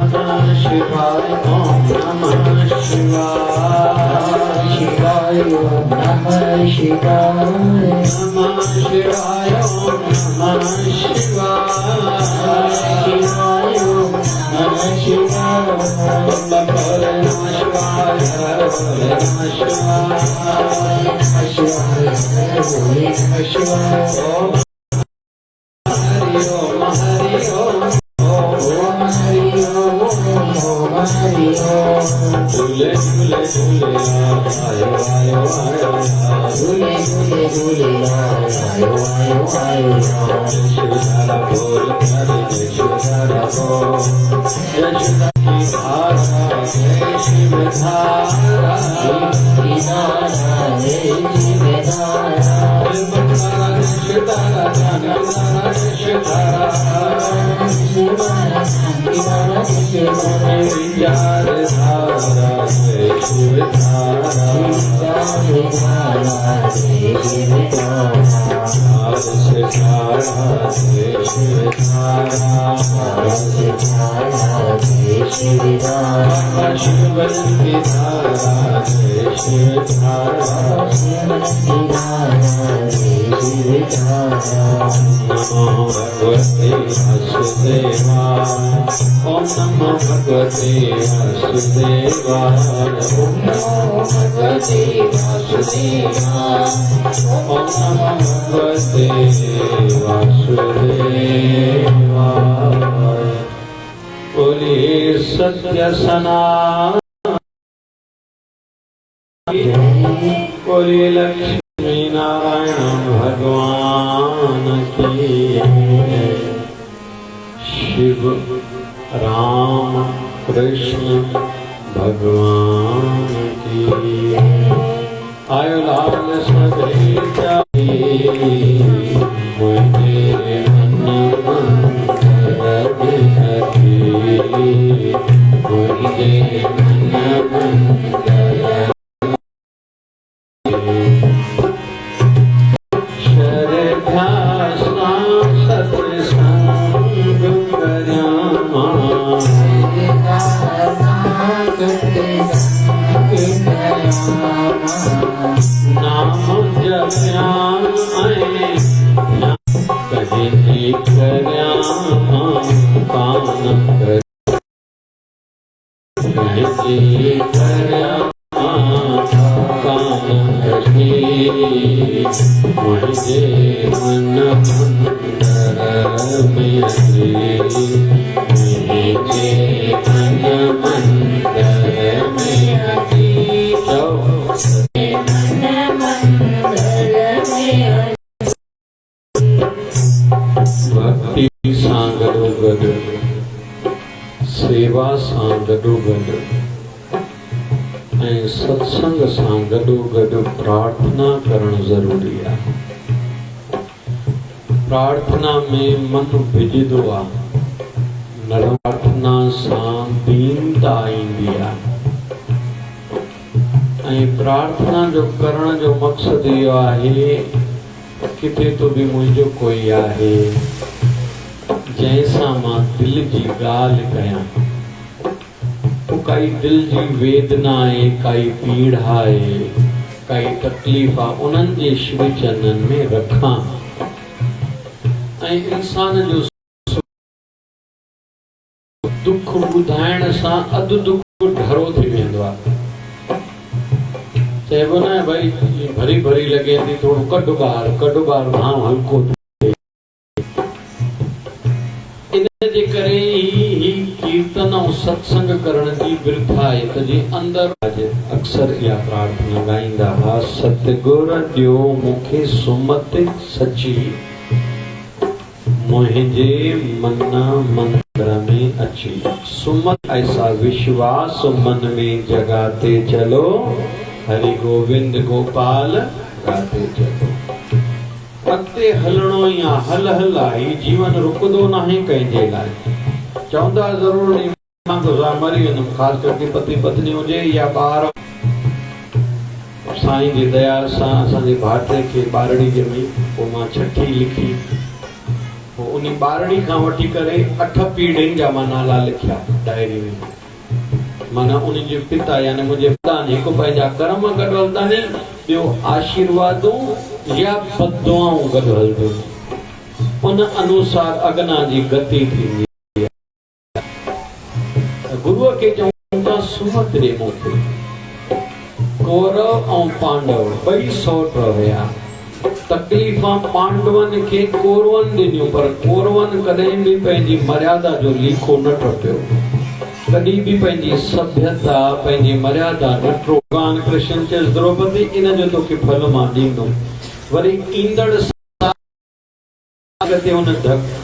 नमः शिवाय ओम नमः शिवाय शिवाय ओम नमः शिवाय नमः शिवाय ओम नमः शिवाय शिवाय ओम नमः शिवाय भोले नमः शिवाय भोले नमः शिवाय शिवाय भोले नमः शिवाय ओम हरि ओम हरि ओम ओम हरि ओम ओम हरि ओम झूले झूले झूले आयो आयो आयो झूले झूले झूले आयो आयो आयो शिवधारा बोल हरे शिवधारा बोल जय शिव की धारा जय शिवधारा की धारा जय शिवधारा शिवधारा शिवधारा शिवधारा शिवधारा शिवधारा विचार धारा जय शिवधारा विचार जय शिवधारा शिवधारा जय शिवधारा जय शिवधारा शिवन की धारा जय शिवधारा शिवन की धारा जय शिवधारा नमो भगवते वासुदेवाय ओम नमो भगवते वासुदेवाय ओम नमो भगवते वासुदेवाय ओम नमो भगवते वासुदेवाय बोलिए सत्य सनातन बोलिए लक्ष्मी नारायण भगवान की शिव राम कृष्ण भगवान की आयो लाल सदैता मुझे मन मुझे मन श्रद्धा सत्संग नाम जप्याम कहीं कर्याम पान कर मुझे मन मंदिर में मुझे मन मंदिर में भक्ति सांगडो गड सेवा सांगडो गड सत्संग सां गडो गड प्रार्थना करण जरूरी है। प्रार्थना में मन भिजदो आ प्रार्थना सां दीनता ईंदी आहे। प्रार्थना जो करण जो मकसद इहो आहे किथे तो भी मुझो कोई आहे जैसा मां दिल जी गाल कयां तो काई दिल जी वेदना है, काई पीड़ा है, काई तकलीफ आ उन्हनि जे शिव चरणनि में रखां। इंसान जो दुख ॿुधाइण सां अधु दुख ढरो थी वेंदो आहे। चइबो न भाई भरी भरी लगे थी थोड़ो कढ ॿार भाव हल्को जे करे ही कीर्तन और सत्संग करण जी वृथा है त जे अंदर अक्सर या प्रार्थना गाइंदा हा सतगुर दियो मुखे सुमत सची मुझे मन मंदिर में अची। सुमत ऐसा विश्वास मन में जगाते चलो हरि गोविंद गोपाल गाते चलो। अॻिते हलणो या हल आहे जीवन रुकदो नाहे कंहिंजे लाइ। चवंदा ज़रूर नहीं मां गुज़ार मरी वेंदुमि ख़ासि करके पति पत्नी हुजे या ॿार। साईं जी दया सां असांजे भाइटे खे ॿारड़ी ॼमी पोइ मां छठी लिखी पोइ उन बारड़ी खां वठी करे 8 पीढ़ियुनि जा मां नाला लिखिया डायरी में। माना उन जे पिता यानी मुंहिंजे पिता ने हिकु पंहिंजा कर्म गॾु हलंदानी, ॿियो आशीर्वादूं या बददुआऊं गॾु हलंदियूं। उन अनुसार अगना जी गति थींदी आहे। गुरुअ खे चऊं था सुमत ॾे मूंखे। कौरव ऐं पांडव ॿई सौट हुया। तकलीफ़ां पांडवनि खे कौरवनि ॾिनियूं, पर कौरवनि कॾहिं बि पंहिंजी मर्यादा जो लीको न टपियो, कॾहिं बि पंहिंजी सभ्यता पंहिंजी मर्यादा न टोको। भगवान कृष्ण चयसि द्रौपदी इन जो तोखे फल मां ॾींदुमि। वरी ईंदड़ ते हुन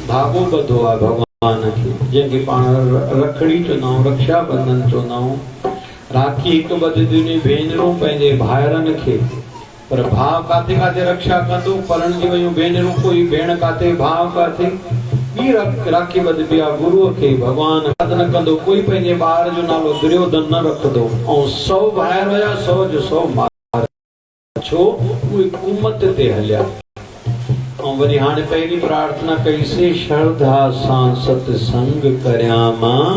धागो ॿधो आहे भगवान खे, जंहिंखे पाण रखड़ी चवंदा आहियूं, रक्षाबंधन चवंदा आहियूं। राखी हिकु ॿधंदियूं भेनरूं पंहिंजे भाइरनि खे, पर भाउ काथे काथे रक्षा कंदो। परणजी वियूं भेनरूं, कोई भेण काथे भाउ काथे, ॿी राखी ॿधबी आहे गुरुअ खे। भगवान याद न कंदो, कोई पंहिंजे ॿार जो नालो दुर्योधन न रखंदो। ऐं 100 भाइर हुया, 100 जो 100 मार, छो उहे कुमत ते हलिया। ऐं वरी हाणे पहिरीं प्रार्थना कईसीं, श्रद्धा सां सत्संग करियां मां,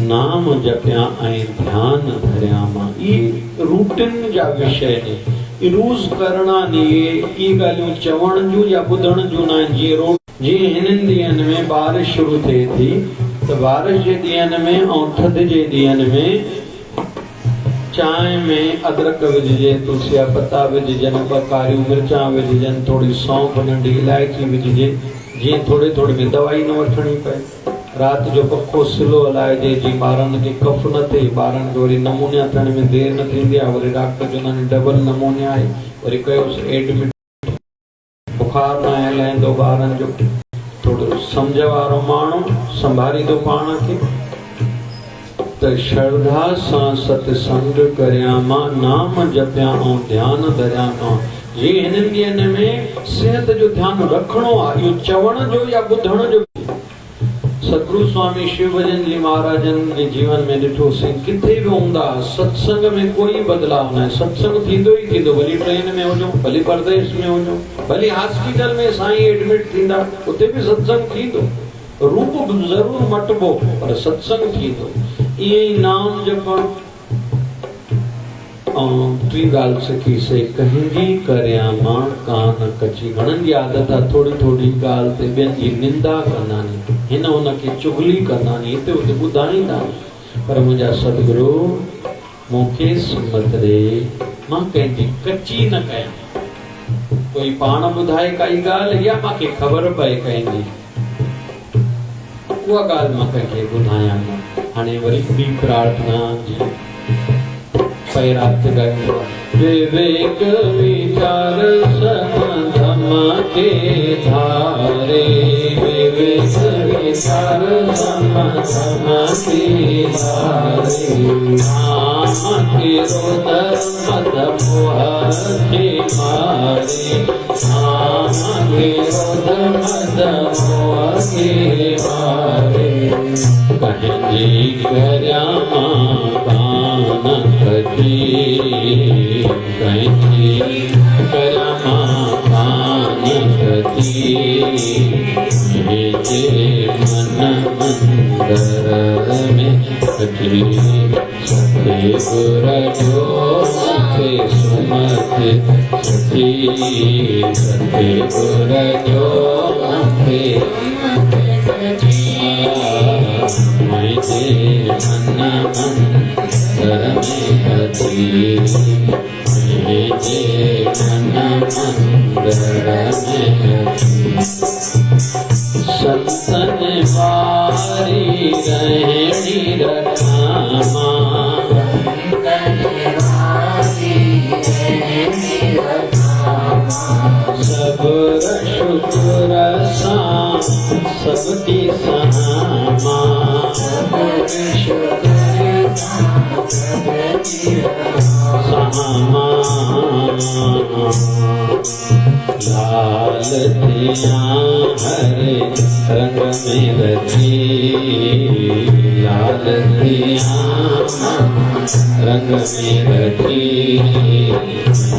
नाम जपिया ऐं ध्यान धरियां मां। इहे रूटीन जा विषय ने, इहे रोज़ करणा ने, इहे ॻाल्हियूं चवण जूं या ॿुधण जूं न आहिनि। जीअं हिननि ॾींहंनि में बारिश शुरू थिए थी, त बारिश जे ॾींहंनि में ऐं थधि जे ॾींहंनि में चांहि में अदरक विझिजे, तुलसी जा पता विझजनि, 2 कारियूं मिर्चां विझजनि, थोरी सौंफ नंढी इलायची विझिजे, जीअं थोरे थोरे में दवाई न वठणी पए। राति जो पखो सिलो हलाइजे, जीअं ॿारनि खे कफ न थिए। ॿारनि खे वरी नमूनिया थियण में देरि न थींदी आहे। वरी डॉक्टर चवंदा आहिनि डबल नमूनिया आहे, वरी कयोसि एडमिट। बुखार न हलाईंदो ॿारनि जो, थोरो सम्झ वारो माण्हू संभालींदो पाण खे। त श्रद्धा सां सत्संग करियां मां, नाम जपिया ऐं ध्यानु धरियां मां। जीअं हिननि ॾींहंनि में सिहत जो ध्यानु रखिणो आहे, इहो चवण जो या ॿुधण जो। सतगुरु स्वामी शिव भजन जी महाराजनि जे जीवन में ॾिठोसीं, किथे बि हूंदा सत्संग में कोई बदलाव न आहे। सत्संग थींदो ई थींदो, भली ट्रेन में हुजो, भली परदेश में हुजो, भली हॉस्पिटल में साईं एडमिट थींदा, उते बि सत्संग थींदो। रूप ज़रूरु मटिबो, पर सत्संग थींदो। ईअं ई नाम जपण। ऐं टी ॻाल्हि सिखीसीं, कंहिंजी करियां मां कान कची। घणनि जी आदत आहे थोरी थोरी ॻाल्हि ते ॿियनि जी निंदा कंदा नी, हिन हुनखे चुगली कंदा नी, हिते हुते ॿुधाईंदा। पर मुंहिंजा सतगुरु मूंखे सुमत ॾे, मां कंहिंजी कची न कयां। कोई पाण ॿुधाए काई ॻाल्हि या मूंखे ख़बर पए कंहिंजी, उहा ॻाल्हि मां कंहिंखे ॿुधायां न। हाणे वरी ॿी प्रार्थना जी पैरात ॻाइबो आहे। विवेक विचार समधम के धारे, विवेक विचार समधम के धारे। नाम के रोदर मद मोह के मारे, नाम के रोदर मद मोह के मारे। कंहिंजी करियां मां कान कची, कंहिंजी करियां मां कान कची। मुंहिंजे मन मंदर में कची, सतगुर जो मूंखे सुमत सची, सतगुर जो मूंखे मुझे मन मंदर में कची, मुझे मन मंदर में कची। सत्संग वारी रहणी रखामा, सब्र शुक्र सां सबकी सहामा, सहामा। लाल दिया हरे रंग में रची, लाल दिया रंग में रची।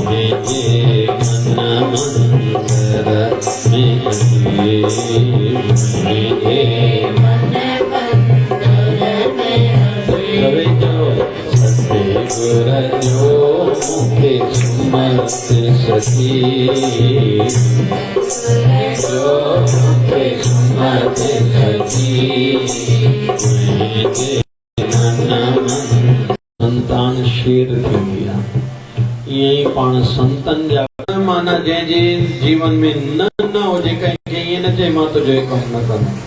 मुझे मन मंदर में रची, सवे जो सतगुर जो मुखे सुमत सखी जो मुखे सुमत सखी संतान शेर थी गया। यही पाण संतन जा माना जंहिंजे जीवन में न हुजे कंहिंखे ईअं न चए मां तुंहिंजो कमु न कंदुमि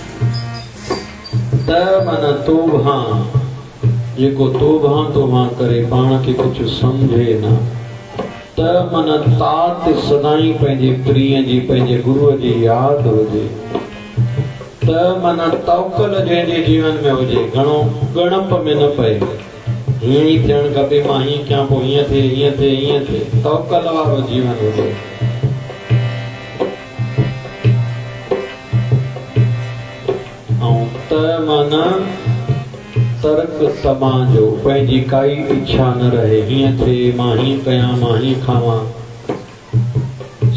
त माना तोभां जेको तोभां करे पाण खे कुझु सम्झे न त माना तात सदाई पंहिंजे प्रिय जी पंहिंजे गुरुअ जी यादि हुजे त माना तवकल जंहिंजे जीवन में हुजे घणो गणप में न पए हीअं ई थियणु खपे मां हीअं कयां पोइ हीअं थिए तवकल वारो जीवन हुजे। ऐं त माना तर्क तमाजो पंहिंजी काई इच्छा न रहे हीअं थिए मां हीअं कयां मां हीअं खावां।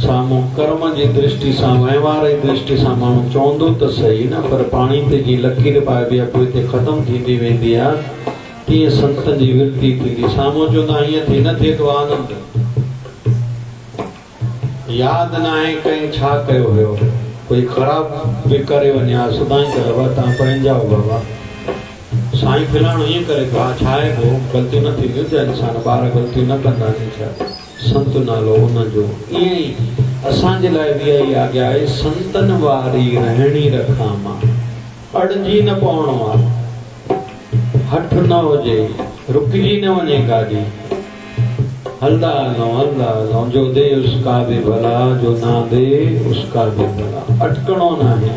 साम्हूं कर्म जी दृष्टि सां वहिंवार जी दृष्टि सां माण्हू चवंदो त सही न पर पाणी ते जी लकीर पाइबी आहे पोइ हिते ख़तमु थींदी वेंदी आहे तीअं संत जी वृत्ति थींदी। साम्हूं चवंदा हीअं थिए न थिए थो आनंद यादि न आहे कंहिं छा कयो हुयो कोई ख़राब बि करे वञे हा सदाई चयो तव्हां पंहिंजा हो बाबा साईं फिलाणो ईअं करे थो हा छा आहे पोइ ग़लतियूं न थींदियूं त इंसान ॿार ग़लतियूं न कंदा आहिनि छा संत नालो हुनजो ईअं ई असांजे लाइ बि इहा ई आज्ञा आहे संतनि वारी रहणी रखां मां अड़जी न पवणो आहे हठ न हुजे रुकिजी न वञे गाॾी हलदा हलूं जो दे उसका भी भला जो ना दे उसका भी भला अटकणो न आहे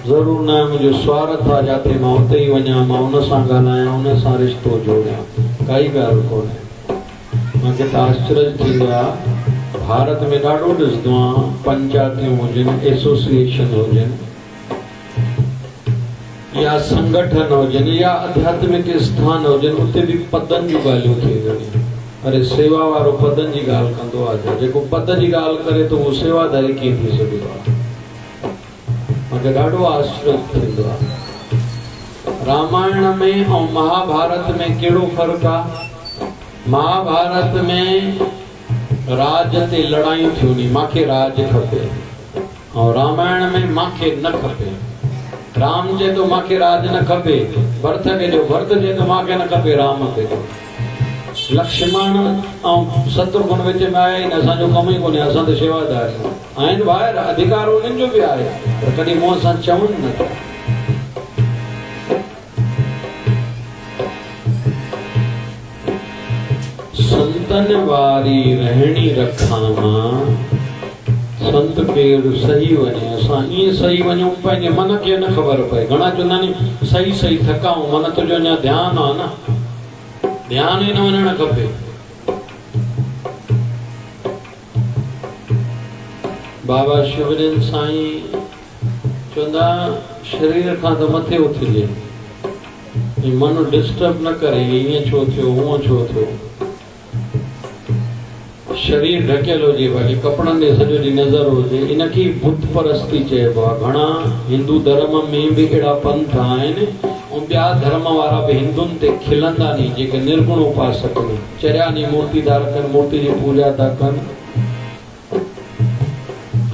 ज़रूर न मुंहिंजो स्वार्थ आहे जाते मां उते ई वञा मां उन सां ॻाल्हायां उन सां रिश्तो जोड़ियां काई ॻाल्हि कोन्हे। मूंखे त आश्चर्य थींदो आहे भारत में ॾाढो ॾिसंदो आहियां पंचायतियूं हुजनि एसोसिएशन हुजनि या संगठन हुजनि या आध्यात्मिक स्थान हुजनि उते बि पदनि जूं ॻाल्हियूं थींदियूं अरे सेवा वारो पदनि जी ॻाल्हि कंदो आहे जेको पद जी ॻाल्हि करे त उहो सेवादारी कीअं थी सघंदो आहे। मूंखे ॾाढो आश्चर्य थींदो आहे रामायण में ऐं महाभारत में कहिड़ो फ़र्क़ु आहे। महाभारत में राज ते लड़ायूं थियूं मूंखे राज खपे ऐं रामायण में मूंखे न खपे। राम चए तो मूंखे राज न खपे भरत खे जो भरत चए तो मूंखे न खपे राम खे जो लक्ष्मण ऐं शत्रुघ्न विच में आहे न असांजो कमु ई कोन्हे असां त शेवादार आहिनि ॿाहिरि अधिकार उन्हनि जो बि आहे पर कॾहिं मुंहं सां चवनि न था। संतनि वारी रहणी रखां मां संत केरु सही वञे असां ईअं सही वञूं पंहिंजे मन खे न ख़बर पए घणा चवंदा आहिनि सही थकाऊं मन तुंहिंजो अञा ध्यानु आहे न ध्यानु ई न वञणु खपे। बाबा शिवजन साईं चवंदा शरीर खां त मथे उथिजे मन डिस्टर्ब न करे ईअं छो थियो हूअं छो थियो शरीर ढकियल हुजे बाक़ी कपड़नि ते सॼो ॾींहुं नज़र हुजे इनखे बुत परस्ती चइबो आहे। घणा हिंदू धर्म में बि अहिड़ा पंथ आहिनि ऐं ॿिया धर्म वारा बि हिंदुनि ते खिलंदा नी जेके निर्गुण उपासक आहिनि चरिया नी मूर्तिदार कनि मूर्ति जी पूजा था कनि।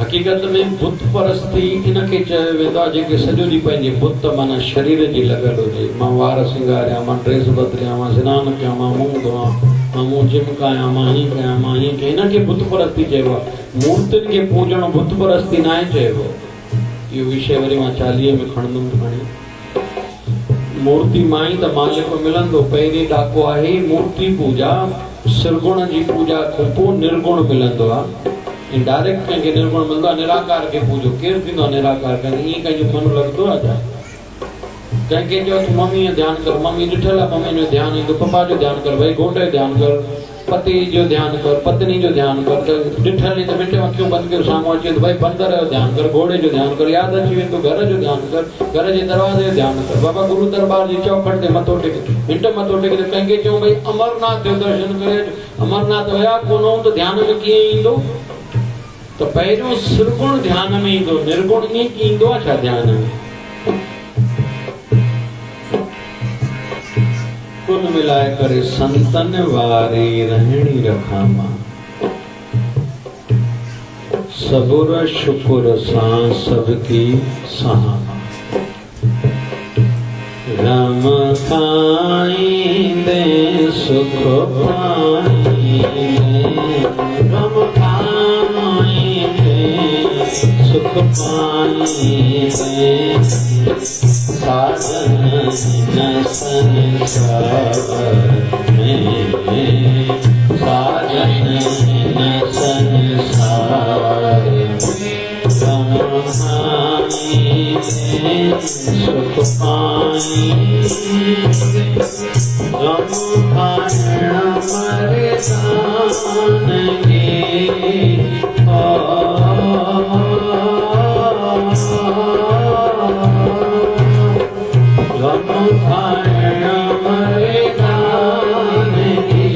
हक़ीक़त में बुत परस्ती इनखे चयो वेंदो आहे जेके सॼो ॾींहुं पंहिंजे बुत माना शरीर जी लॻल हुजे मां वार सिंगारियां मां ड्रेस बदिलियां मां सनानु कयां मां मुंहुं धोआं मां मुंहुं चिमकायां मां हीअं कयां मां हीअं कयां हिनखे बुत परस्ती चइबो आहे। मूर्तियुनि खे पूॼणु बुत परस्ती न आहे चइबो। इहो विषय वरी मां 40 में खणंदुमि खणी मूर्ति मां ई त मालिक मिलंदो पहिरीं ॾाको आहे मूर्ति पूजा सिरगुण जी पूजा खां पोइ निर्गुण मिलंदो आहे डायरेक्ट कंहिंखे निर्गुण मिलंदो आहे निराकार खे पूजो केरु थींदो आहे निराकार कंहिंखे ईअं कंहिंजो मन लॻंदो आहे छा कंहिंखे चयो तूं मम्मी जो ध्यानु कर मम्मी ॾिठल आहे मम्मी जो ध्यानु ईंदो पप्पा जो ध्यानु कर भई घोट जो ध्यानु कर पति जो ध्यानु कर पत्नी जो ध्यानु कर त ॾिठल ई त मिंट में अखियूं बंदि करे साम्हूं अचे त भई बंदर जो ध्यानु कर घोड़े जो ध्यानु कर यादि अची वेंदो घर जो ध्यानु कर घर जे दरवाज़े जो ध्यानु कर बाबा गुरु दरबार जी चौखट ते मथो टेक मिंट मथो टेक त कंहिंखे चऊं भई अमरनाथ जो दर्शन करे अमरनाथ विया कोन त ध्यान में कीअं ईंदो तो पहिरियों सुरगुण ध्यान में ईंदो, निर्गुण ईअं ईंदो आहे छा ध्यान में? कुल मिलाए करे संतन वारी रहणी रखा मां, सबुर शुकुर सां सबकी सहा। राम खाईंदे सुख पाईंदे, राम खाईंदे सुख पाईंदे, साधन न संसार में, साधन न संसार में, राम खाईंदे सुख पाईंदे, राम खाइण मरदान के गम खाइण मरदान के,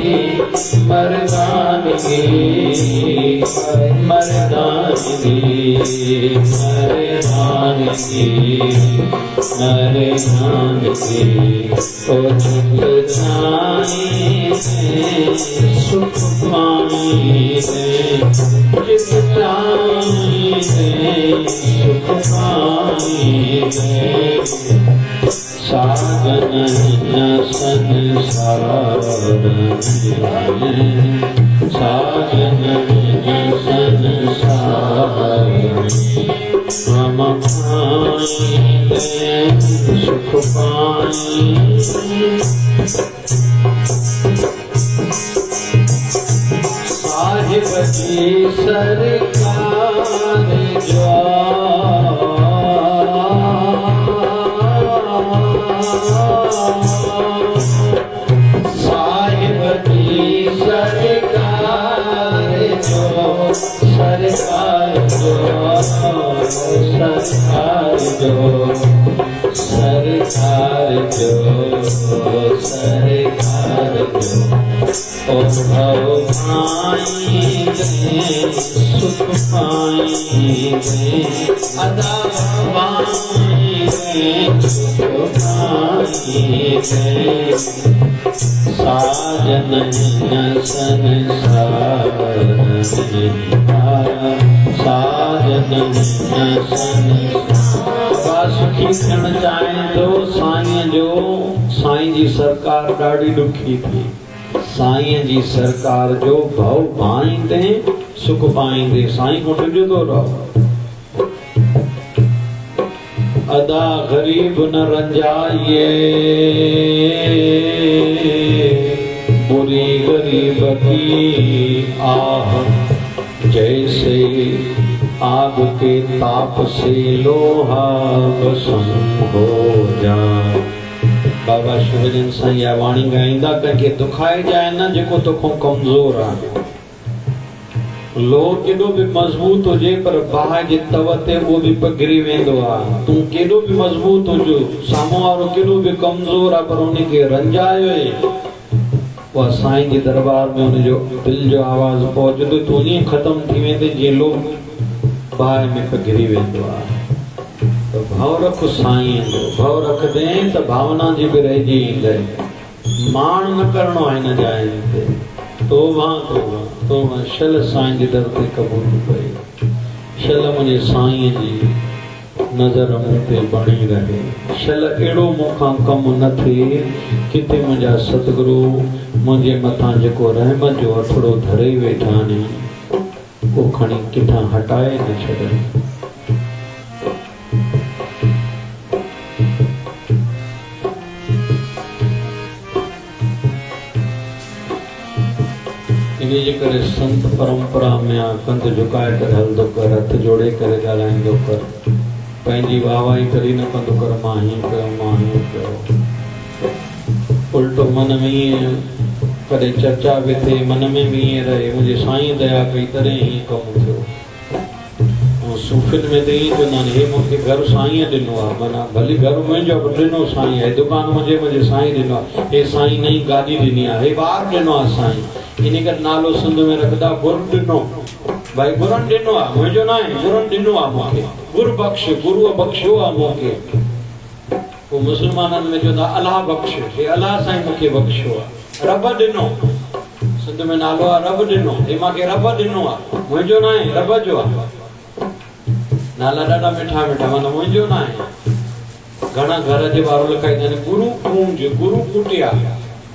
मरदान के, मरदान के, मरदान के, मरदान के। ओ चुप जाए सुख पाईंदे, चुप जाए सुख पाईंदे, साधन न संसार में, साधन न संसार में, राम खाईंदे सुख पाईंदे। साहिब जी सरकार जो, साहिब की सरकार जो, सरकार जो, सरकार जो, सरकार जो, सरकार जो। ओ भव पाईंदे सुख पाईंदे, अदा पाईंदे सुख पाईंदे, साजन न संसार में, साजन न संसार। सुखी थियण चाहिए तो साईं जो, साईं जी सरकार ॾाढी ॾुखी थी। साईं जी सरकार जो भव पाईंदे सुख पाईंदे, साईं को ॾिजंदो रहो। अदा गरीब न रंजाइए, बुरी गरीब की आह, जैसे आग के ताप से लोहा भस्म हो जाए। बाबा शिवजन साईं या वाणी ॻाईंदा, कंहिंखे दुखाए जाए न जेको तोखां कमज़ोर आहे। लोह केॾो बि मज़बूत हुजे पर बाहि जे तव ते उहो बि पघिरी वेंदो आहे। तूं केॾो बि मज़बूत हुजो, साम्हूं वारो केॾो बि कमज़ोर आहे पर उनखे रंजायो उहा साईं जे दरबार में उनजो दिलि जो आवाज़ पहुचंदो, तूं ईअं ख़तमु थी वेंदे जीअं लोह बाहि में पघिरी वेंदो आहे। तो भाव रख साईं जो, भाव रखदे त भावना जी बि रहिजी ईंदे। मान न करणो आहे हिन जाइ ते। तोबा तोबा तोबा, शल साईं जे दर ते क़बूल कई। शल मुंहिंजे साईं जी नज़र मूं ते बणी रहे। शल अहिड़ो मूंखां कमु न थिए किथे मुंहिंजा सतगुरु मुंहिंजे मथां जेको रहमत जो अथड़ो धरे वेठा आहिनि उहो खणी किथां हटाए न छॾनि। इनजे करे संत परंपरा में कंध झुकाए करे हलंदो कर, हथ जोड़े करे ॻाल्हाईंदो कर, पंहिंजी वाहवाही कॾहिं न कंदो कर मां हीअं कयो मां हीअं कयो। उल्टो मन में ईअं कॾहिं चर्चा बि थिए, मन में बि ईअं रहे मुंहिंजे साईं दया कई तॾहिं हीअं कमु थियो। ऐं सूफ़ियुनि में त ईअं चवंदा आहिनि, हे मूंखे घरु साईं ॾिनो आहे, माना भली घरु मुंहिंजो बि ॾिनो साईं आहे, दुकानु मुंहिंजे साईं ॾिनो आहे, हे साईं नई गाॾी ॾिनी आहे, हे ॿारु ॾिनो आहे साईं। इन करे नालो सिंध में रखंदा गुरु ॾिनो, भाई गुरन ॾिनो आहे, मुंहिंजो न आहे, गुरन ॾिनो आहे मूंखे, गुर बख़्श, गुरुअ बख़्शियो आहे मूंखे। पोइ मुस्लमाननि में चवंदा अलाह बख़्श, हे अलाह साईं मूंखे बख़्शियो आहे, रब ॾिनो, सिंध में नालो आहे रब ॾिनो, हे मूंखे रब ॾिनो आहे, मुंहिंजो न आहे, रब जो आहे। नाला ॾाढा मिठा मिठा, माना मुंहिंजो न आहे। घणा घर जे ॿार लिखाईंदा आहिनि गुरु पूंज, गुरु कुटिया,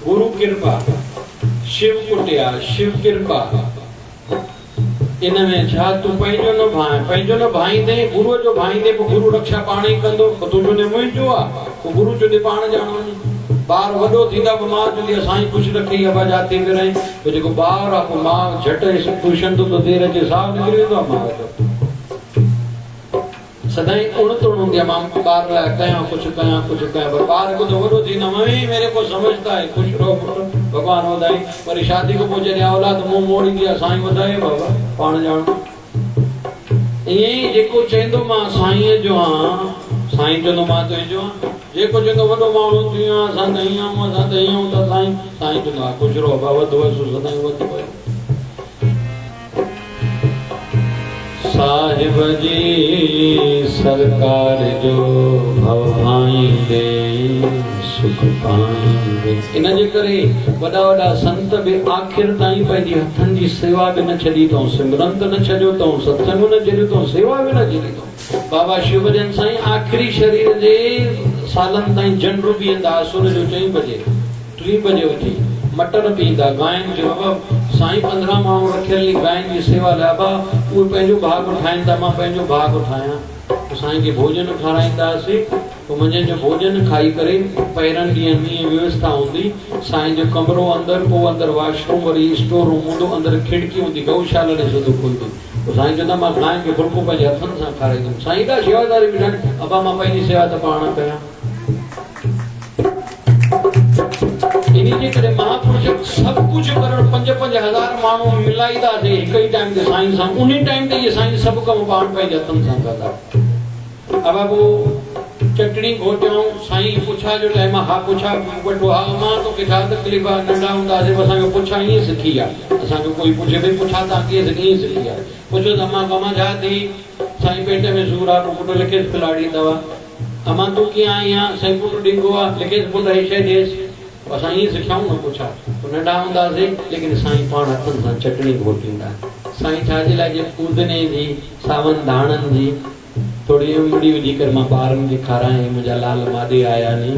गुरु कृपा, शिव कुटिया, शिव कृपा। इन में छा तू पंहिंजो न भाई, पंहिंजो न भाईंदे, गुरुअ जो भाईंदे पोइ गुरु रक्षा पाण ई कंदो। तूं चवंदे मुंहिंजो आहे, पोइ गुरु चवंदे पाण ॼाणो। ॿार वॾो थींदा पोइ माउ चवंदी असां ई कुझु रखी अबा जाते में रही, पोइ जेको ॿार आहे पोइ माउ झटि पुछंदो त देर अचे साहु निकिरी वेंदो आहे। माउ जो सदाई उण तुण हूंदी आहे, मां ॿार लाइ कयां कुझु कयां कुझु कयां, पर ॿार को तो वॾो थींदा मम्मी मेरे को समझता है, खुश रहो पुट, भगवान वधाई। वरी शादी खां पोइ जॾहिं औलाद मुंहुं मोड़ींदी आहे साईं वधाए बाबा, पाण ॼाणो। ईअं ई जेको चवंदो मां साईंअ जो आहियां, साईं चवंदो मां तुंहिंजो आहियां। जेको चवंदो वॾो माण्हू थी वियो असां त ईअं आहियूं, असां त ईअं आहियूं, त साईं साईं चवंदो आहे खुश रहो बाबा, वधो सदाई वधो। साहिब जी सरकार जो भव भाईंदे सुख पाईंदे। इन जे करे वॾा वॾा संत बि आख़िर ताईं पंहिंजी हथनि जी सेवा बि न छॾी अथऊं, सिमरन त न छॾियो अथऊं, सत्संग न छॾियो अथऊं, सेवा बि न छॾी अथऊं। बाबा शिवजन साईं आख़िरी शरीर जे सालनि ताईं जनरु पीअंदा, असुर जो 4 बजे 3 बजे उथी मटर पींदा, गांयुनि खे बाबा साईं 15 माण्हू रखियल गांयुनि जी सेवा लाइ बा उहे पंहिंजो भाग ठाहिनि था, मां पंहिंजो भाग ठाहियां। पोइ साईं खे भोजन खाराईंदासीं, पोइ मंझंदि जो भोजन खाई करे पहिरनि ॾींहंनि में व्यवस्था हूंदी, साईं जो कमरो अंदरि, पोइ अंदरि वॉशरूम, वरी स्टोर रूम हूंदो, अंदरि खिड़की हूंदी, गौशाला ॾे सिधो खुलंदी। पोइ साईं चवंदा मां गांइ खे फुल्को पंहिंजे हथनि सां खाराईंदुमि। साईं एॾा शेवादारी बि ठाहिनि, अबा मां पंहिंजी सेवा त पाण कयां। इन्ही जे करे महापुरुष सभु कुझु करण 5-5 हज़ार माण्हू मिलाईंदासीं हिकु ई टाइम ते साईं सां, उन टाइम ते इहे साईं सभु कमु पाण पंहिंजे हथनि सां कंदा। अब पोइ चटणी घोटियूं, साईं पुछा जो टाइम आहे, हा पुछा वठो, हा मां तोखे छा तकलीफ़ आहे, नंढा हूंदासीं असांखे पुछा ईअं सिखी आहे, असांखे कोई पुछे भई पुछा तव्हां कीअं सिखी, ईअं सिखी आहे। पुछो त अम्मा कमा छा थी, साईं पेट में सूरु आहे, पोइ पुटु लिखेसि पिलाड़ी दवा। अम्मा तूं कीअं आई आहे, साईं पुटु ॾिंगो आहे, लिखेसि पुटु हे शइ ॾिएसि। असां ईअं सिखियाऊं न पुछा, नंढा हूंदासीं, लेकिन साईं पाण हथनि सां चटणी घोटींदा। साईं छाजे लाइ, जे पूदने जी, सावन धाणनि जी थोरी इमड़ी विझी करे मां ॿारनि खे खारायां, मुंहिंजा लाल मादे आया नी,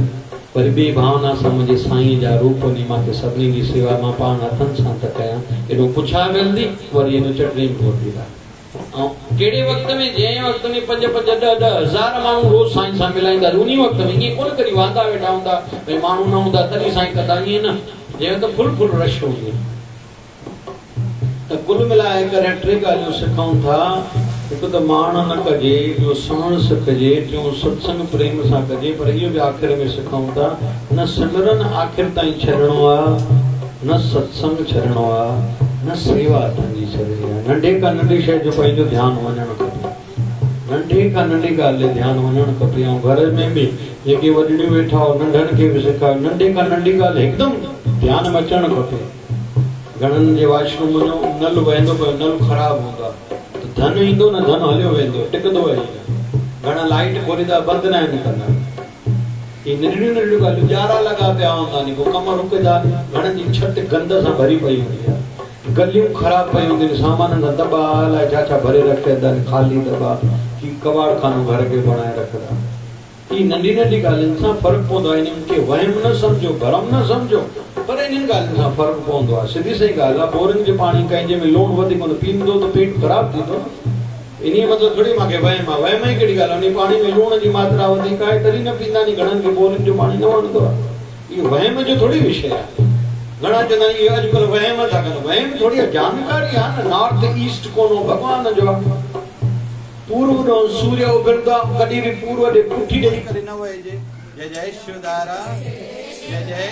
वरी ॿी भावना सां मुंहिंजे साईं जा रूप नी, मूंखे सभिनी जी सेवा मां पाण हथनि सां त कयां। एॾो पुछा वेंदी, वरी एॾो चटणी घोटींदा। ऐं कहिड़े वक़्त में, जंहिं वक़्त में 5-5, 10-10 हज़ार माण्हू रोज़ साईं सां मिलाईंदा, उन वक़्त में ईअं कोन करी वांदा वेठा हूंदा भई माण्हू न हूंदा तॾहिं साईं कंदा, ईअं न, जंहिं वक़्तु फुल रश हूंदी। त कुल मिलाए करे 3 ॻाल्हियूं सिखूं था। हिकु त माण न कजे, ॿियो साण सिखजे, टियों सत्संग प्रेम सां कजे। पर इहो बि आख़िर में सिखूं था, न सिमरन आख़िर ताईं छॾिणो आहे, न सत्संग छॾिणो आहे, न सेवा अथनि छॾणी आहे। नंढे खां नंढी शइ जो पंहिंजो ध्यानु वञणु खपे, नंढे खां नंढी ॻाल्हि ते ध्यानु वञणु खपे। ऐं घर में बि जेके वॾड़ियूं वेठा हो, नंढनि खे बि सेखारियो, नंढे खां नंढी ॻाल्हि हिकदमि ध्यानु में अचणु खपे। घणनि जे वॉशरूम जो नल वेंदो पियो, नल ख़राबु हूंदा त धन ईंदो न, धन हलियो वेंदो, टिकंदो आहे। घणा लाइट खोलींदा, बंदि न आहिनि कंदा। इहे नंढियूं नंढियूं ॻाल्हियूं, ॼारा लॻा पिया हूंदा नी, पोइ कम रुकंदा। घणनि जी छित गंद सां भरी पई हूंदी आहे, गलियूं ख़राब पई हूंदियूं, सामान जा दॿा अलाए छा छा भरे रखिया आहिनि, ख़ाली दॿा की कबाड़ खानो घर खे बणाए रखंदा। ही नंढी नंढी ॻाल्हियुनि सां फ़र्क़ु पवंदो आहे। इन्हनि खे वहम न सम्झो, भरम न सम्झो, पर इन्हनि ॻाल्हियुनि सां फ़र्क़ु पवंदो आहे। सिधी सही ॻाल्हि आहे, बोरिंग जो पाणी कंहिंजे में लूणु वधीक न पींदो त पेट ख़राबु थींदो। इन मतिलबु थोरी मूंखे वहम आहे, वहम ई कहिड़ी ॻाल्हि आहे, उन पाणी में लूण जी मात्रा वधीक आहे तॾहिं न पींदा नी। घणनि खे बोरिंग जो पाणी न वणंदो आहे। इहो वहम जो थोरी विषय आहे। घणा चवंदा आहिनि इहो अॼुकल्ह वहम था कनि, वहम थोरी जानकारी आहे न। नॉर्थ ईस्ट कोन्हो भॻवान जो, पूर्व ॾों सूर्य उभरंदो आहे, कॾहिं बि पूर्व ॾे पुठी ॾेई करे न वहिजे। जय जय शिवदारा, जय जय।